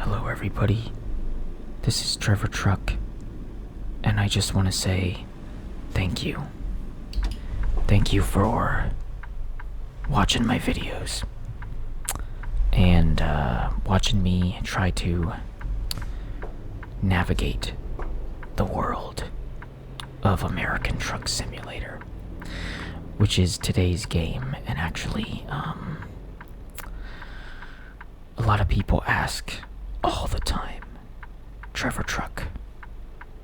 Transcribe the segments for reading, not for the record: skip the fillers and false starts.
Hello, everybody. This is Trevor Truck, and I just want to say thank you. Thank you for watching my videos and watching me try to navigate the world of American Truck Simulator, which is today's game. And actually, a lot of people ask all the time, Trevor Truck,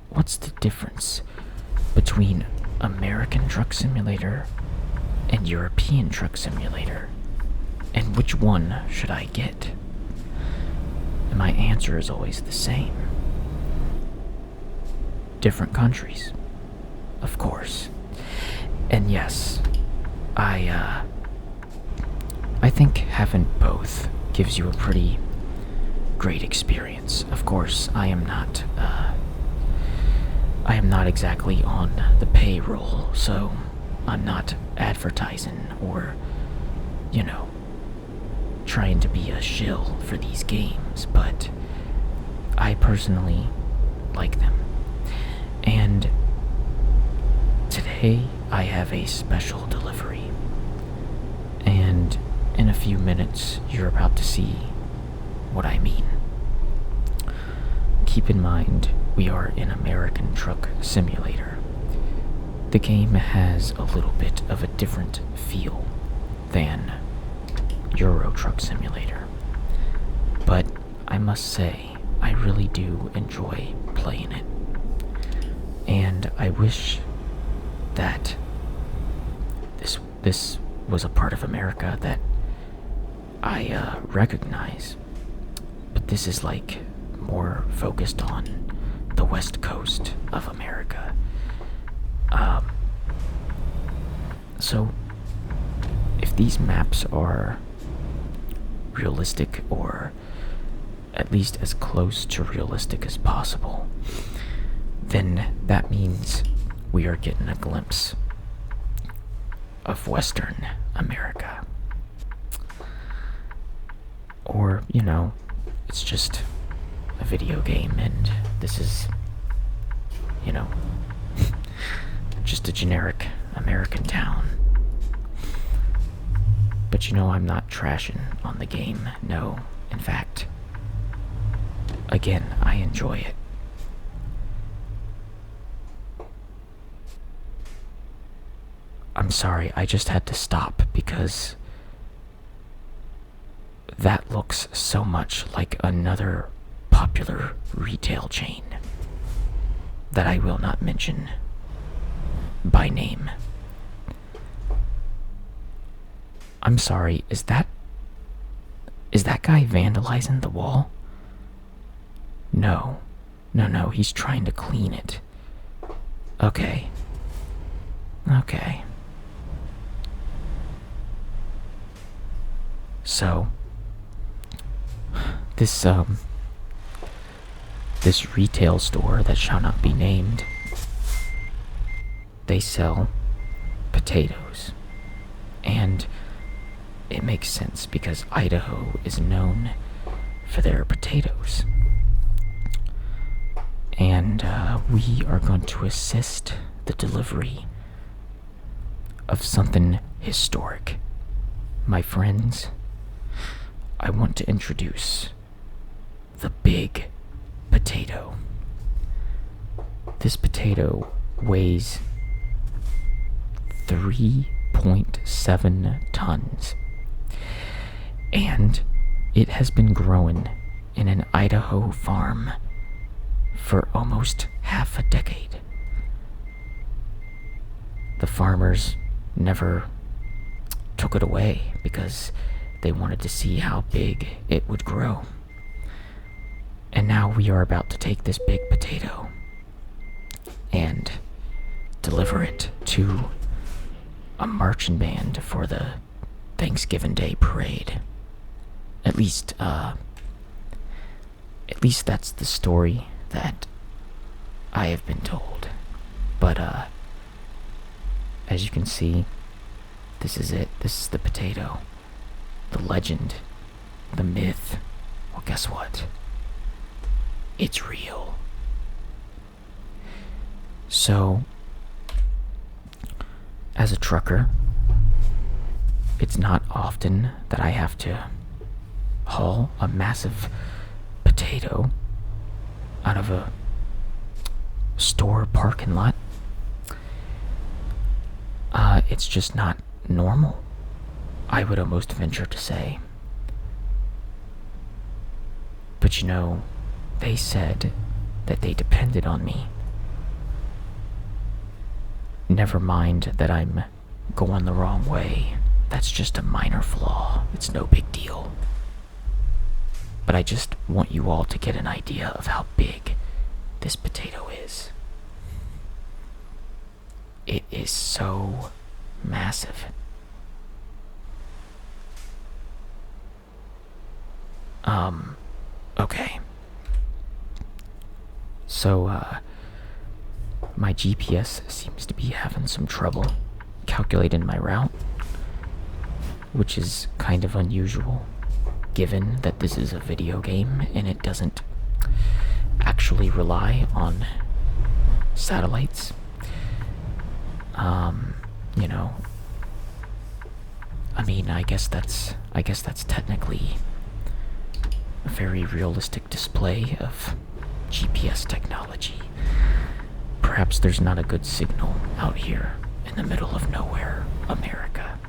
what's the difference between American Truck Simulator and European Truck Simulator? And which one should I get? And my answer is always the same. Different countries, of course. And yes, I think having both gives you a pretty great experience. Of course, I am not exactly on the payroll, so I'm not advertising or, trying to be a shill for these games, but I personally like them. And today I have a special delivery, and in a few minutes you're about to see what I mean. Keep in mind, we are in American Truck Simulator. The game has a little bit of a different feel than Euro Truck Simulator, but I must say, I really do enjoy playing it. And I wish that this was a part of America that I recognize. But this is like more focused on the west coast of America. So if these maps are realistic, or at least as close to realistic as possible, then that means we are getting a glimpse of Western America. Or, it's just a video game and this is, just a generic American town. But I'm not trashing on the game. No, in fact, again, I enjoy it. I'm sorry, I just had to stop because that looks so much like another popular retail chain that I will not mention by name. I'm sorry, is that guy vandalizing the wall? No, he's trying to clean it. Okay. So, this retail store that shall not be named, they sell potatoes. And it makes sense because Idaho is known for their potatoes. And we are going to assist the delivery of something historic. My friends, I want to introduce the big potato. This potato weighs 3.7 tons. And it has been growing in an Idaho farm for almost half a decade. The farmers never took it away because they wanted to see how big it would grow. And now we are about to take this big potato and deliver it to a marching band for the Thanksgiving Day parade. At least that's the story that I have been told. But as you can see, this is it. This is the potato. The legend, the myth. Well, guess what? It's real. So, as a trucker, it's not often that I have to haul a massive potato out of a store parking lot. It's just not normal, I would almost venture to say. But you know, they said that they depended on me. Never mind that I'm going the wrong way. That's just a minor flaw. It's no big deal. But I just want you all to get an idea of how big this potato is. It is so massive. Okay. So, my GPS seems to be having some trouble calculating my route, which is kind of unusual, given that this is a video game and it doesn't actually rely on satellites. You know, I mean, I guess that's technically a very realistic display of GPS technology. Perhaps there's not a good signal out here in the middle of nowhere, America.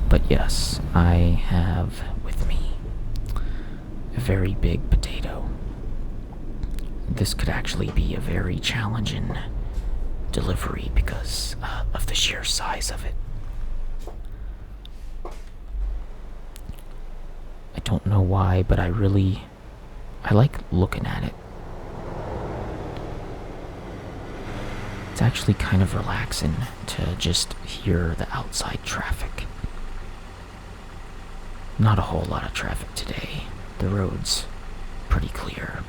But yes, I have with me a very big potato. This could actually be a very challenging delivery because of the sheer size of it. I don't know why, but I like looking at it. It's actually kind of relaxing to just hear the outside traffic. Not a whole lot of traffic today. The road's pretty clear.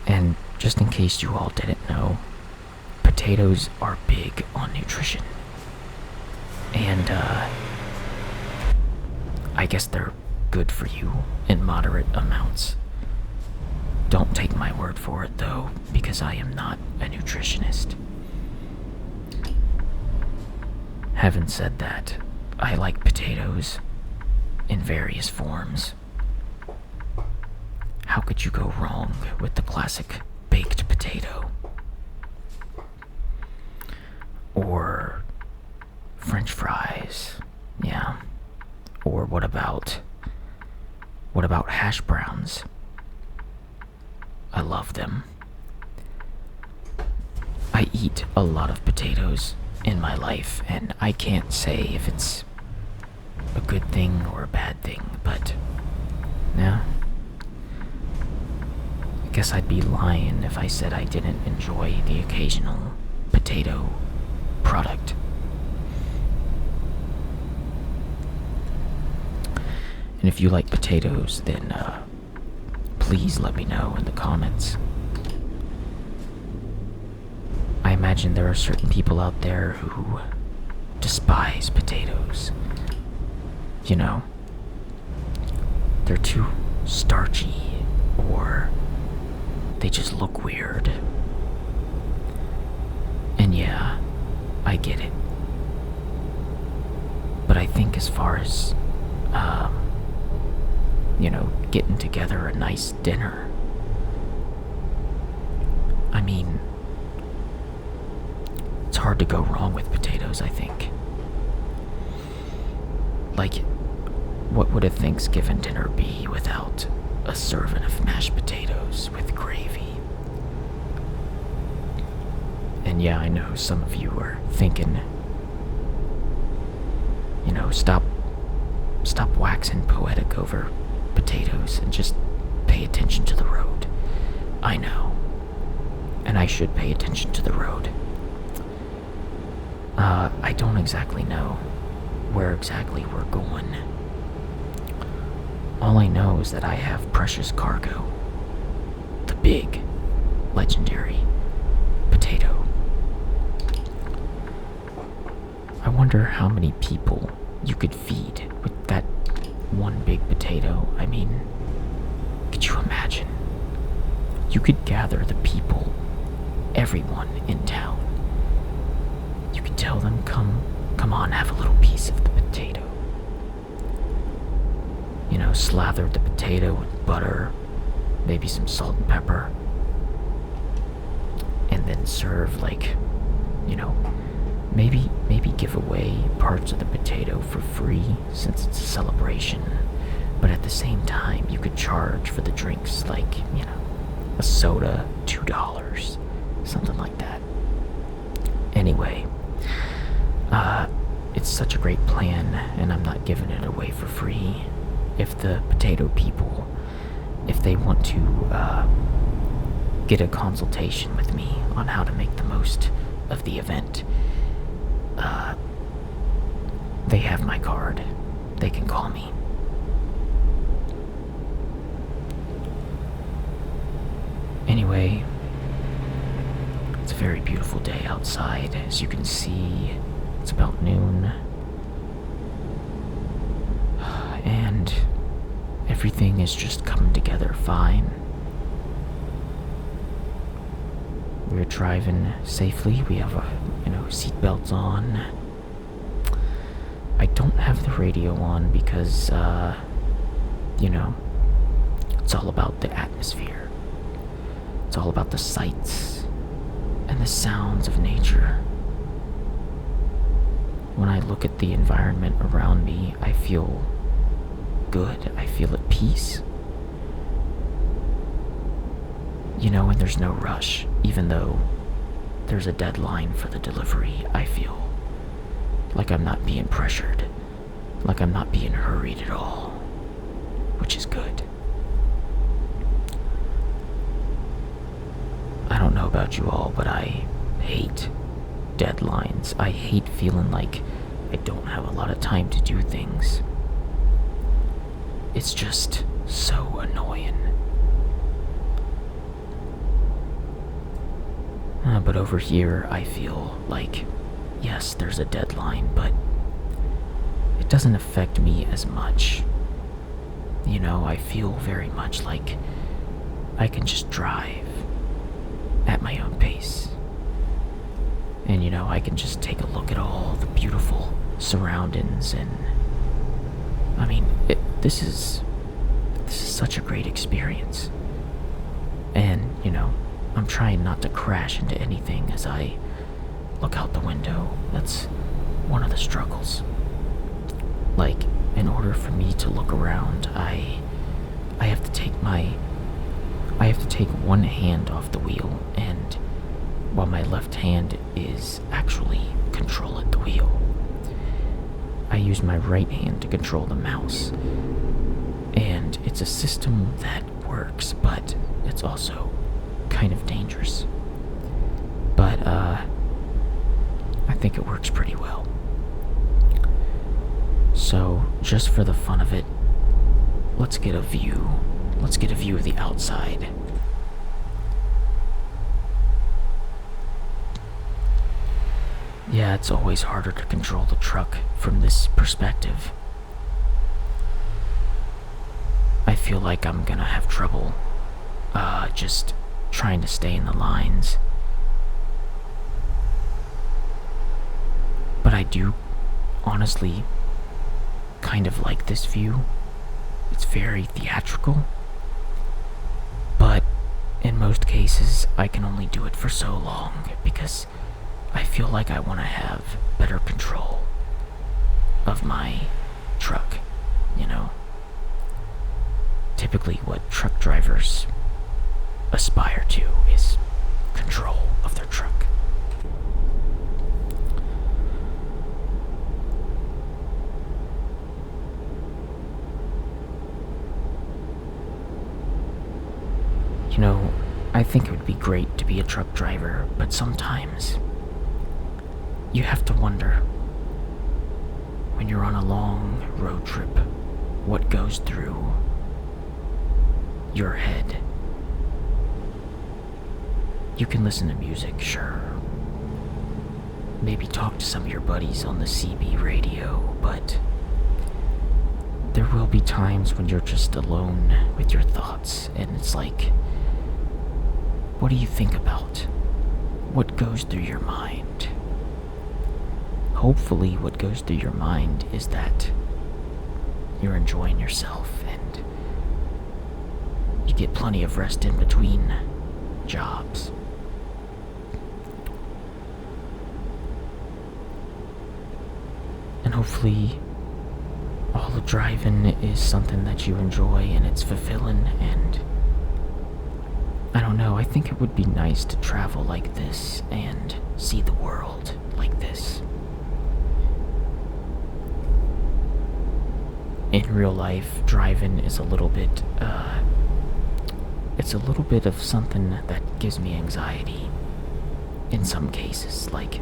And just in case you all didn't know, potatoes are big on nutrition. And, I guess they're good for you in moderate amounts. Don't take my word for it, though, because I am not a nutritionist. Having said that, I like potatoes in various forms. How could you go wrong with the classic baked potato? Or French fries, yeah. Or what about hash browns? I love them. I eat a lot of potatoes in my life, and I can't say if it's a good thing or a bad thing, but yeah. I guess I'd be lying if I said I didn't enjoy the occasional potato product. And if you like potatoes, then please let me know in the comments. I imagine there are certain people out there who despise potatoes. You know, they're too starchy, or they just look weird. And yeah, I get it. But I think as far as, you know, getting together a nice dinner, I mean, it's hard to go wrong with potatoes, I think. Like, what would a Thanksgiving dinner be without a serving of mashed potatoes with gravy? And yeah, I know some of you are thinking, you know, stop waxing poetic over potatoes and just pay attention to the road. I know. And I should pay attention to the road. I don't exactly know where exactly we're going. All I know is that I have precious cargo. The big, legendary potato. I wonder how many people you could feed with that one big potato. I mean, could you imagine? You could gather the people, everyone in town. You could tell them, come on, have a little piece of the potato. You know, slather the potato with butter, maybe some salt and pepper, and then serve, like, you know, maybe give away parts of the potato for free since it's a celebration. But at the same time, you could charge for the drinks, like, you know, a soda, $2, something like that. Anyway, it's such a great plan, and I'm not giving it away for free. If the potato people, if they want to get a consultation with me on how to make the most of the event, they have my card. They can call me. Anyway, it's a very beautiful day outside. As you can see, it's about noon. And everything is just coming together fine. We're driving safely. We have seatbelts on. I don't have the radio on because, it's all about the atmosphere. It's all about the sights and the sounds of nature. When I look at the environment around me, I feel good. I feel at peace. And there's no rush. Even though there's a deadline for the delivery, I feel like I'm not being pressured. Like I'm not being hurried at all. Which is good. I don't know about you all, but I hate deadlines. I hate feeling like I don't have a lot of time to do things. It's just so annoying. But over here, I feel like, yes, there's a deadline, but it doesn't affect me as much. I feel very much like I can just drive at my own pace. And, I can just take a look at all the beautiful surroundings, and I mean, this is such a great experience. And, I'm trying not to crash into anything as I look out the window. That's one of the struggles. Like, in order for me to look around, I have to take one hand off the wheel, and while my left hand is actually control at the wheel, I use my right hand to control the mouse. And it's a system that works, but it's also kind of dangerous. But I think it works pretty well. So, just for the fun of it, let's get a view. Let's get a view of the outside. Yeah, it's always harder to control the truck from this perspective. I feel like I'm gonna have trouble just trying to stay in the lines. But I do honestly kind of like this view. It's very theatrical. But in most cases, I can only do it for so long because I feel like I want to have better control of my truck, Typically what truck drivers aspire to is control of their truck. I think it would be great to be a truck driver, but sometimes you have to wonder, when you're on a long road trip, what goes through your head. You can listen to music, sure, maybe talk to some of your buddies on the CB radio, but there will be times when you're just alone with your thoughts, and it's like, what do you think about? What goes through your mind? Hopefully what goes through your mind is that you're enjoying yourself and you get plenty of rest in between jobs. And hopefully all the driving is something that you enjoy and it's fulfilling, and I don't know, I think it would be nice to travel like this and see the world like this. In real life, driving is a little bit, it's a little bit of something that gives me anxiety in some cases. Like,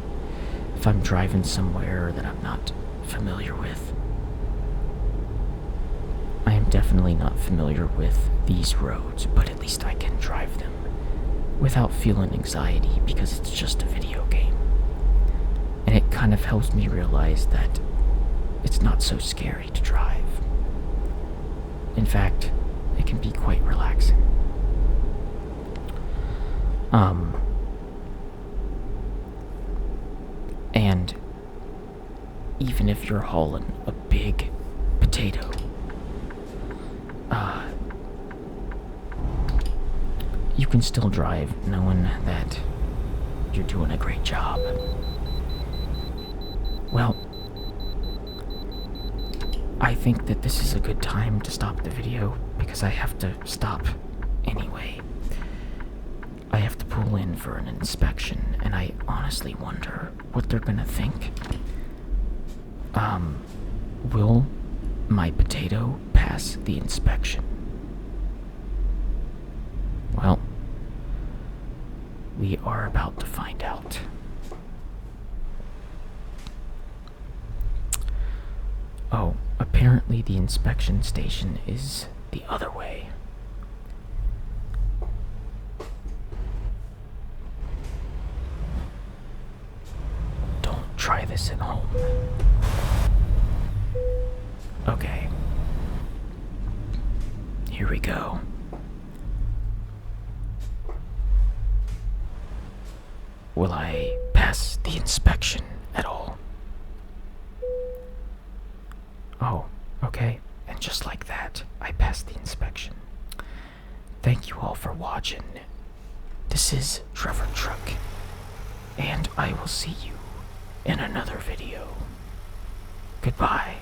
if I'm driving somewhere that I'm not familiar with. I am definitely not familiar with these roads, but at least I can drive them without feeling anxiety because it's just a video game. And it kind of helps me realize that it's not so scary to drive. In fact, it can be quite relaxing. And even if you're hauling a big potato, you can still drive knowing that you're doing a great job. Well, I think that this is a good time to stop the video because I have to stop anyway. I have to pull in for an inspection, and I honestly wonder what they're gonna think. Will my potato pass the inspection? Well, we are about to find out. Oh, apparently the inspection station is the other way. Don't try this at home. Okay. Here we go. Will I pass the inspection at all? Oh, okay. And just like that, I passed the inspection. Thank you all for watching. This is Trevor Truck, and I will see you in another video. Goodbye.